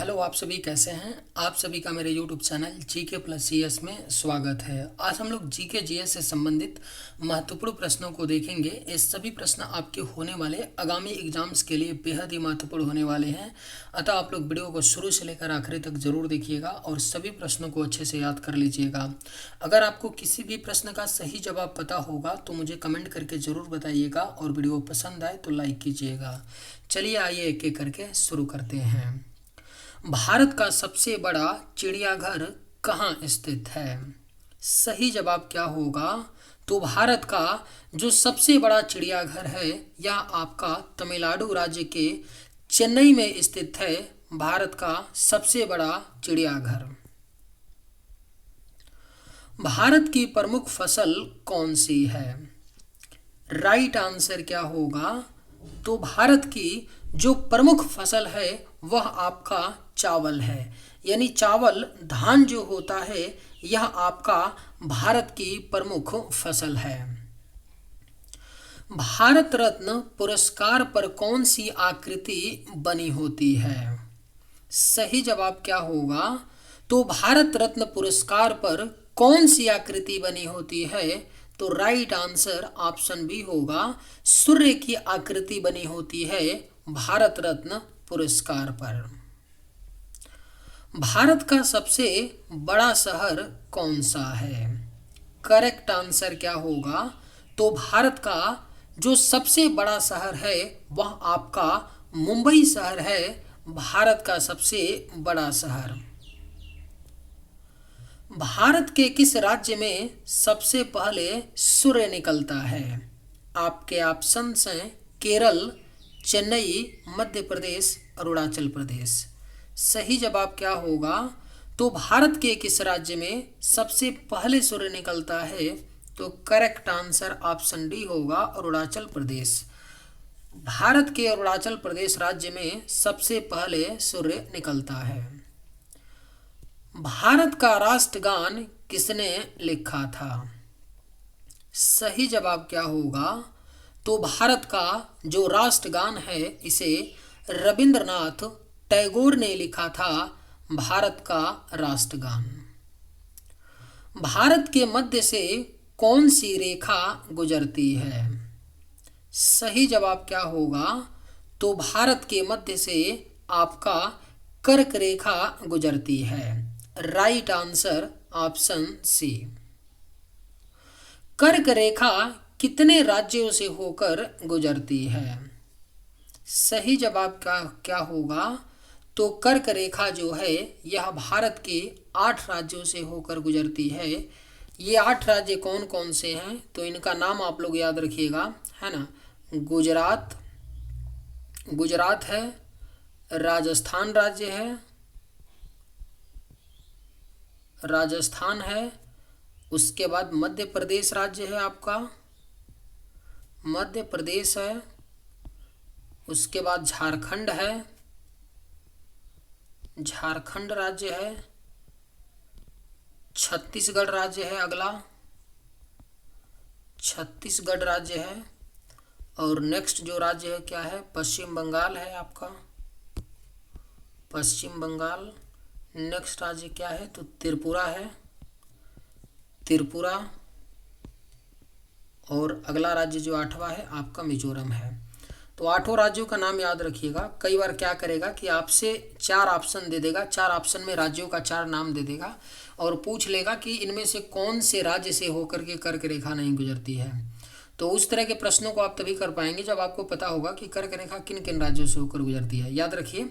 Hello, आप सभी कैसे हैं। आप सभी का मेरे YouTube channel GK plus GS में स्वागत है। आज हम लोग जीके जीएस से संबंधित महत्वपूर्ण प्रश्नों को देखेंगे। ये सभी प्रश्न आपके होने वाले आगामी एग्जाम्स के लिए बेहद ही महत्वपूर्ण होने वाले हैं। अतः आप लोग वीडियो को शुरू से लेकर आखिरी तक जरूर देखिएगा और सभी प्रश्नों को अच्छे से याद कर लीजिएगा। अगर आपको किसी भी प्रश्न का सही जवाब पता होगा तो मुझे कमेंट करके ज़रूर बताइएगा और वीडियो पसंद आए तो लाइक कीजिएगा। चलिए आइए एक एक करके शुरू करते हैं। भारत का सबसे बड़ा चिड़ियाघर कहाँ स्थित है। सही जवाब क्या होगा। तो भारत का जो सबसे बड़ा चिड़ियाघर है यह आपका तमिलनाडु राज्य के चेन्नई में स्थित है। भारत का सबसे बड़ा चिड़ियाघर। भारत की प्रमुख फसल कौन सी है। राइट आंसर क्या होगा। तो भारत की जो प्रमुख फसल है वह आपका चावल है। यानी चावल धान जो होता है यह आपका भारत की प्रमुख फसल है। भारत रत्न पुरस्कार पर कौन सी आकृति बनी होती है। सही जवाब क्या होगा। तो भारत रत्न पुरस्कार पर कौन सी आकृति बनी होती है। तो राइट आंसर ऑप्शन बी होगा। सूर्य की आकृति बनी होती है भारत रत्न पुरस्कार पर। भारत का सबसे बड़ा शहर कौन सा है। करेक्ट आंसर क्या होगा। तो भारत का जो सबसे बड़ा शहर है वह आपका मुंबई शहर है। भारत का सबसे बड़ा शहर। भारत के किस राज्य में सबसे पहले सूर्य निकलता है। आपके ऑप्शंस हैं केरल, चेन्नई, मध्य प्रदेश, अरुणाचल प्रदेश। सही जवाब क्या होगा। तो भारत के किस राज्य में सबसे पहले सूर्य निकलता है। तो करेक्ट आंसर ऑप्शन डी होगा, अरुणाचल प्रदेश। भारत के अरुणाचल प्रदेश राज्य में सबसे पहले सूर्य निकलता है। भारत का राष्ट्रगान किसने लिखा था। सही जवाब क्या होगा। तो भारत का जो राष्ट्रगान है इसे रविंद्रनाथ टैगोर ने लिखा था। भारत का राष्ट्रगान। भारत के मध्य से कौन सी रेखा गुजरती है। सही जवाब क्या होगा। तो भारत के मध्य से आपका कर्क रेखा गुजरती है। Right answer option C. कर्क रेखा कितने राज्यों से होकर गुजरती है। सही जवाब क्या होगा। तो कर्क रेखा जो है यह भारत के 8 राज्यों से होकर गुजरती है। ये 8 राज्य कौन कौन से हैं तो इनका नाम आप लोग याद रखिएगा, है ना। गुजरात है, राजस्थान राज्य है, उसके बाद मध्य प्रदेश राज्य है आपका, मध्य प्रदेश है, उसके बाद झारखंड है, झारखंड राज्य है, छत्तीसगढ़ राज्य है, अगला छत्तीसगढ़ राज्य है। और नेक्स्ट जो राज्य है क्या है, पश्चिम बंगाल है आपका, पश्चिम बंगाल। नेक्स्ट राज्य क्या है तो त्रिपुरा है, त्रिपुरा। और अगला राज्य जो 8वां है आपका मिजोरम है। तो 8 राज्यों का नाम याद रखिएगा। कई बार क्या करेगा कि आपसे 4 ऑप्शन दे देगा, 4 ऑप्शन में राज्यों का 4 नाम दे देगा और पूछ लेगा कि इनमें से कौन से राज्य से होकर के कर्क रेखा नहीं गुजरती है। तो उस तरह के प्रश्नों को आप तभी कर पाएंगे जब आपको पता होगा कि कर्क रेखा किन किन राज्यों से होकर गुजरती है। याद रखिए,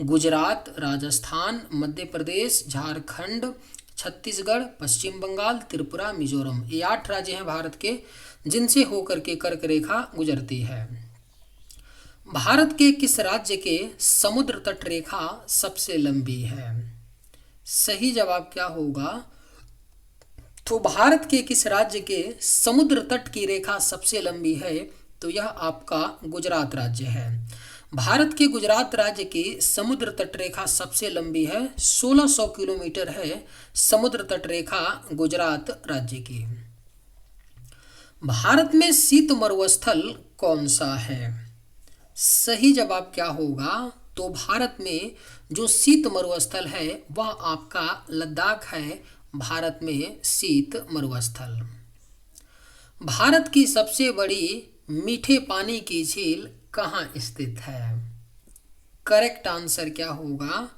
गुजरात, राजस्थान, मध्य प्रदेश, झारखंड, छत्तीसगढ़, पश्चिम बंगाल, त्रिपुरा, मिजोरम। ये 8 राज्य हैं भारत के जिनसे होकर के कर्क रेखा गुजरती है। भारत के किस राज्य के समुद्र तट रेखा सबसे लंबी है। सही जवाब क्या होगा। तो भारत के किस राज्य के समुद्र तट की रेखा सबसे लंबी है तो यह आपका गुजरात राज्य है। भारत के गुजरात राज्य की समुद्र तट रेखा सबसे लंबी है, 1600 किलोमीटर है समुद्र तट रेखा गुजरात राज्य की। भारत में शीत मरुस्थल कौन सा है। सही जवाब क्या होगा। तो भारत में जो शीत मरुस्थल है वह आपका लद्दाख है, भारत में शीत मरुस्थल। भारत की सबसे बड़ी मीठे पानी की झील कहाँ स्थित है? करेक्ट आंसर क्या होगा?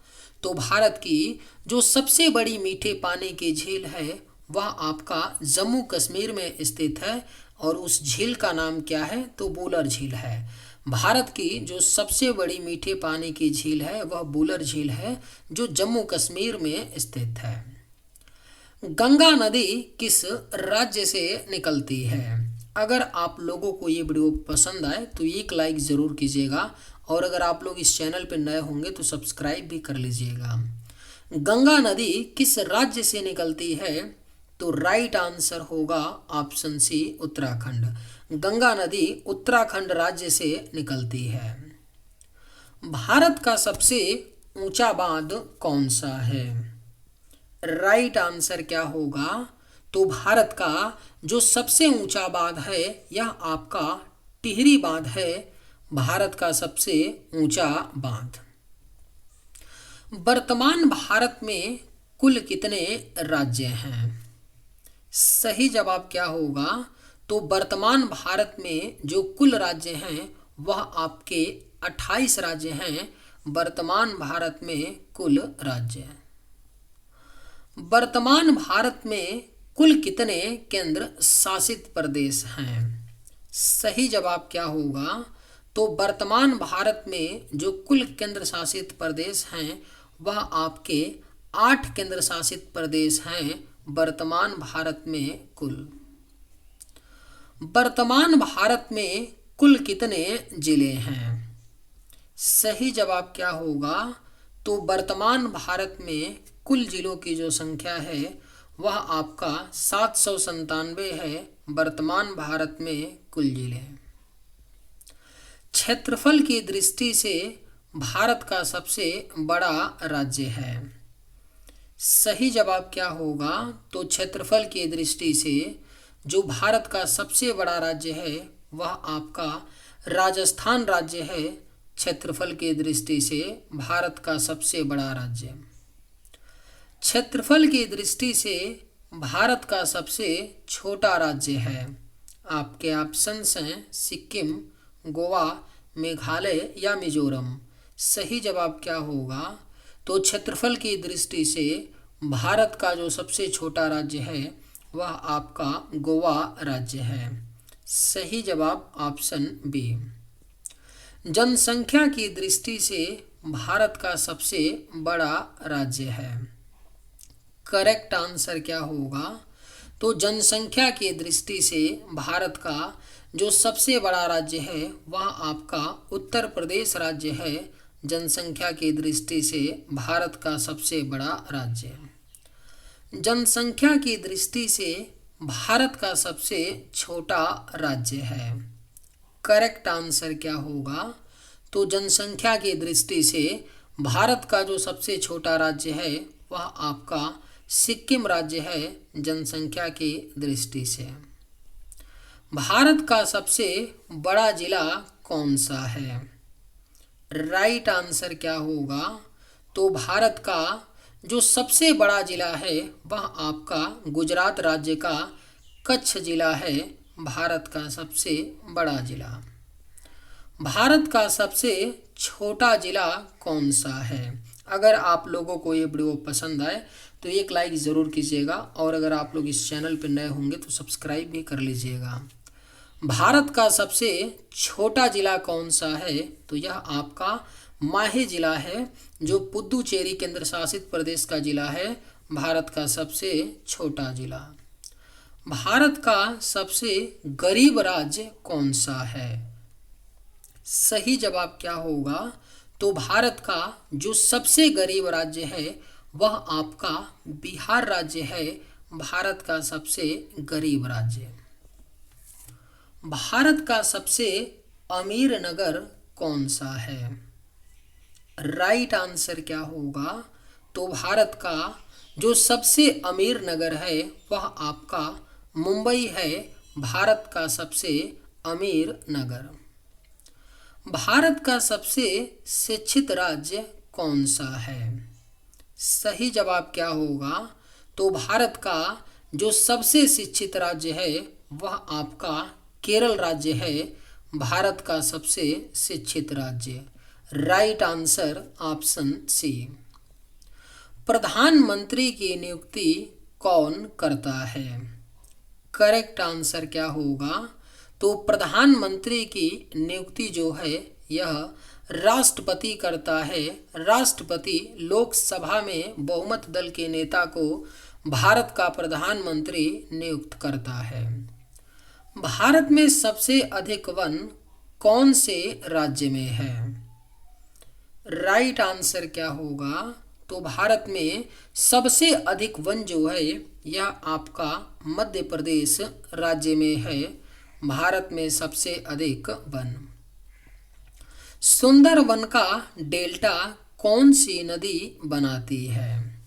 तो भारत की जो सबसे बड़ी मीठे पानी की झील है वह आपका जम्मू कश्मीर में स्थित है, और उस झील का नाम क्या है? तो वुलर झील है। भारत की जो सबसे बड़ी मीठे पानी की झील है वह वुलर झील है, जो जम्मू कश्मीर में स्थित है। गंगा नदी किस राज्य से निकलती है? अगर आप लोगों को ये वीडियो पसंद आए तो एक लाइक ज़रूर कीजिएगा, और अगर आप लोग इस चैनल पर नए होंगे तो सब्सक्राइब भी कर लीजिएगा। गंगा नदी किस राज्य से निकलती है? तो राइट आंसर होगा ऑप्शन सी, उत्तराखंड। गंगा नदी उत्तराखंड राज्य से निकलती है। भारत का सबसे ऊंचा बांध कौन सा है? राइट आंसर क्या होगा? तो भारत का जो सबसे ऊंचा बांध है यह आपका टिहरी बांध है, भारत का सबसे ऊंचा बांध। वर्तमान भारत में कुल कितने राज्य हैं? सही जवाब क्या होगा? तो वर्तमान भारत में जो कुल राज्य हैं वह आपके 28 राज्य हैं। वर्तमान भारत में कुल राज्य। वर्तमान भारत में कुल कितने केंद्र शासित प्रदेश हैं? सही जवाब क्या होगा? तो वर्तमान भारत में जो कुल केंद्र शासित प्रदेश हैं वह आपके 8 केंद्र शासित प्रदेश हैं वर्तमान भारत में कुल। वर्तमान भारत में कुल कितने जिले हैं? सही जवाब क्या होगा? तो वर्तमान भारत में कुल जिलों की जो संख्या है वह आपका 797 है, वर्तमान भारत में कुल जिले। क्षेत्रफल की दृष्टि से भारत का सबसे बड़ा राज्य है। सही जवाब क्या होगा? तो क्षेत्रफल की दृष्टि से जो भारत का सबसे बड़ा राज्य है वह आपका राजस्थान राज्य है। क्षेत्रफल की दृष्टि से भारत का सबसे बड़ा राज्य। क्षेत्रफल की दृष्टि से भारत का सबसे छोटा राज्य है। आपके ऑप्शंस हैं सिक्किम, गोवा, मेघालय या मिजोरम। सही जवाब क्या होगा? तो क्षेत्रफल की दृष्टि से भारत का जो सबसे छोटा राज्य है वह आपका गोवा राज्य है। सही जवाब ऑप्शन बी। जनसंख्या की दृष्टि से भारत का सबसे बड़ा राज्य है। करेक्ट आंसर क्या होगा? तो जनसंख्या की दृष्टि से भारत का जो सबसे बड़ा राज्य है वह आपका उत्तर प्रदेश राज्य है। जनसंख्या की दृष्टि से भारत का सबसे बड़ा राज्य। जनसंख्या की दृष्टि से भारत का सबसे छोटा राज्य है। करेक्ट आंसर क्या होगा? तो जनसंख्या की दृष्टि से भारत का जो सबसे छोटा राज्य है वह आपका सिक्किम राज्य है, जनसंख्या की दृष्टि से। भारत का सबसे बड़ा जिला कौन सा है? राइट आंसर क्या होगा? तो भारत का जो सबसे बड़ा जिला है वह आपका गुजरात राज्य का कच्छ जिला है, भारत का सबसे बड़ा जिला। भारत का सबसे छोटा जिला कौन सा है? अगर आप लोगों को ये वीडियो पसंद आए तो एक लाइक ज़रूर कीजिएगा, और अगर आप लोग इस चैनल पर नए होंगे तो सब्सक्राइब भी कर लीजिएगा। भारत का सबसे छोटा जिला कौन सा है? तो यह आपका माहे जिला है, जो पुदुचेरी केंद्र शासित प्रदेश का जिला है, भारत का सबसे छोटा जिला। भारत का सबसे गरीब राज्य कौन सा है? सही जवाब क्या होगा? तो भारत का जो सबसे गरीब राज्य है वह आपका बिहार राज्य है, भारत का सबसे गरीब राज्य। भारत का सबसे अमीर नगर कौन सा है? राइट आंसर क्या होगा? तो भारत का जो सबसे अमीर नगर है वह आपका मुंबई है, भारत का सबसे अमीर नगर। भारत का सबसे शिक्षित राज्य कौन सा है? सही जवाब क्या होगा? तो भारत का जो सबसे शिक्षित राज्य है वह आपका केरल राज्य है। भारत का सबसे शिक्षित राज्य। Right answer option C. प्रधानमंत्री की नियुक्ति कौन करता है? करेक्ट आंसर क्या होगा? तो प्रधानमंत्री की नियुक्ति जो है यह राष्ट्रपति करता है। राष्ट्रपति लोकसभा में बहुमत दल के नेता को भारत का प्रधानमंत्री नियुक्त करता है। भारत में सबसे अधिक वन कौन से राज्य में है? राइट आंसर क्या होगा? तो भारत में सबसे अधिक वन जो है यह आपका मध्य प्रदेश राज्य में है। भारत में सबसे अधिक वन। सुंदरवन का डेल्टा कौन सी नदी बनाती है?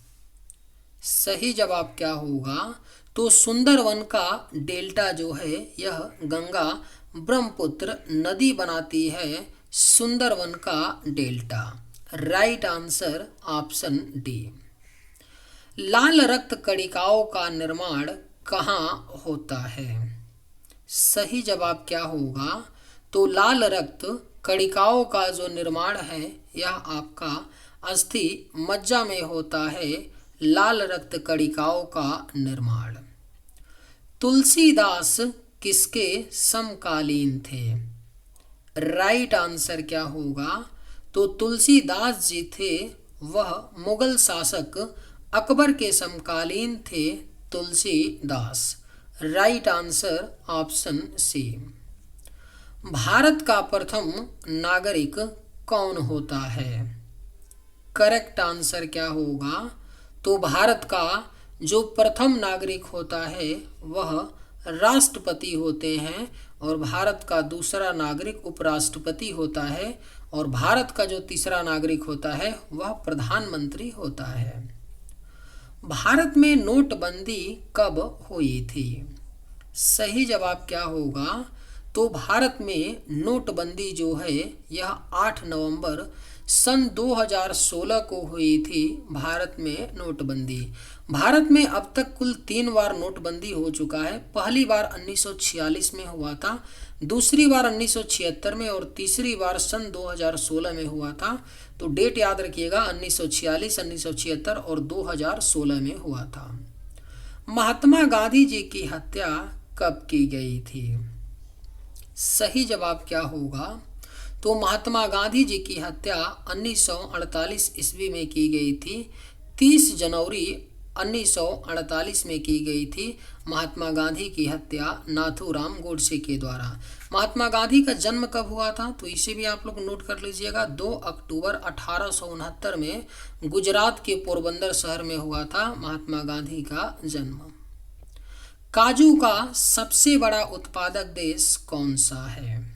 सही जवाब क्या होगा? तो सुंदरवन का डेल्टा जो है यह गंगा ब्रह्मपुत्र नदी बनाती है। सुंदरवन का delta. Right answer option D. लाल रक्त कणिकाओं का निर्माण कहाँ होता है? सही जवाब क्या होगा? तो लाल रक्त कणिकाओं का जो निर्माण है यह आपका अस्थि मज्जा में होता है। लाल रक्त कणिकाओं का निर्माण। तुलसीदास किसके समकालीन थे? राइट आंसर क्या होगा? तो तुलसीदास जी थे वह मुगल शासक अकबर के समकालीन थे। Tulsidas. Right answer option C. Bharat का प्रथम नागरिक कौन होता है? करेक्ट आंसर क्या होगा? तो भारत का जो प्रथम नागरिक होता है वह राष्ट्रपति होते हैं और भारत का दूसरा नागरिक उपराष्ट्रपति होता है और भारत का जो तीसरा नागरिक होता है वह प्रधानमंत्री होता है। भारत में नोटबंदी कब हुई थी? सही जवाब क्या होगा? तो भारत में नोटबंदी जो है यह 8 नवंबर सन 2016 को हुई थी। भारत में नोटबंदी। भारत में अब तक कुल 3 बार नोटबंदी हो चुका है। पहली बार 1946 में हुआ था, दूसरी बार 1976 में और तीसरी बार सन 2016 में हुआ था। तो डेट याद रखिएगा, 1946, 1976 और 2016 में हुआ था। महात्मा गांधी जी की हत्या कब की गई थी? सही जवाब क्या होगा? तो महात्मा गांधी जी की हत्या 1948 ईस्वी में की गई थी। 30 जनवरी 1948 में की गई थी महात्मा गांधी की हत्या नाथूराम गोडसे के द्वारा। महात्मा गांधी का जन्म कब हुआ था? तो इसे भी आप लोग नोट कर लीजिएगा। 2 अक्टूबर 1869 में गुजरात के पोरबंदर शहर में हुआ था महात्मा गांधी का जन्म। काजू का सबसे बड़ा उत्पादक देश कौन सा है?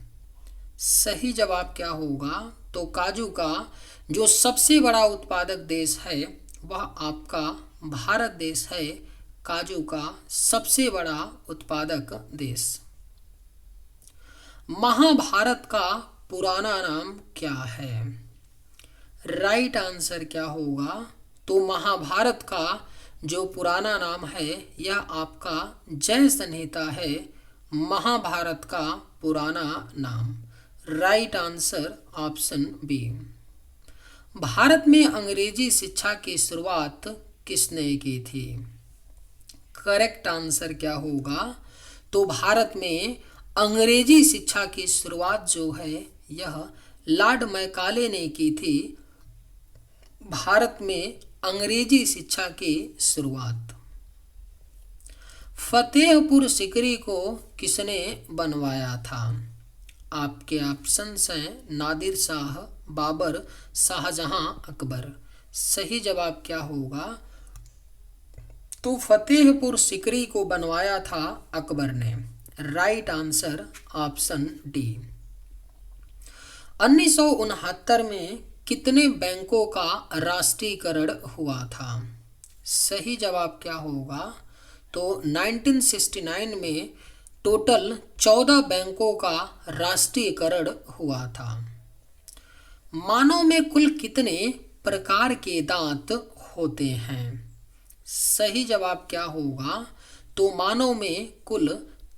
सही जवाब क्या होगा? तो काजू का जो सबसे बड़ा उत्पादक देश है वह आपका भारत देश है। काजू का सबसे बड़ा उत्पादक देश। महाभारत का पुराना नाम क्या है? राइट आंसर क्या होगा? तो महाभारत का जो पुराना नाम है यह आपका जय संहिता है। महाभारत का पुराना नाम। Right answer option B. Bharat में अंग्रेजी शिक्षा की शुरुआत किसने की थी? करेक्ट आंसर क्या होगा? तो भारत में अंग्रेजी शिक्षा की शुरुआत जो है यह लॉर्ड मैकाले ने की थी। भारत में अंग्रेजी शिक्षा की शुरुआत। फतेहपुर सिकरी को किसने बनवाया था? आपके ऑप्शंस हैं नादिर शाह, बाबर, शाहजहां, अकबर। सही जवाब क्या होगा? तो फतेहपुर सिकरी को बनवाया था अकबर ने। Right answer option D. 1969 में कितने बैंकों का राष्ट्रीयकरण हुआ था? सही जवाब क्या होगा? तो 1969 में टोटल 14 बैंकों का राष्ट्रीयकरण हुआ था। मानव में कुल कितने प्रकार के दांत होते हैं? सही जवाब क्या होगा? तो मानव में कुल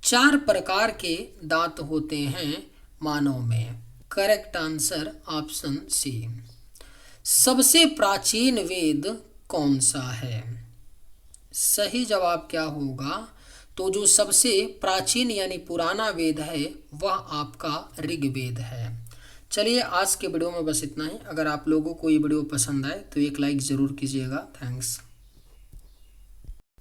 4 प्रकार के दांत होते हैं मानव में। Correct answer option C. सबसे प्राचीन वेद कौन सा है? सही जवाब क्या होगा? तो जो सबसे प्राचीन यानी पुराना वेद है वह आपका ऋग्वेद है। चलिए आज के वीडियो में बस इतना ही। अगर आप लोगों को ये वीडियो पसंद आए तो एक लाइक ज़रूर कीजिएगा। थैंक्स।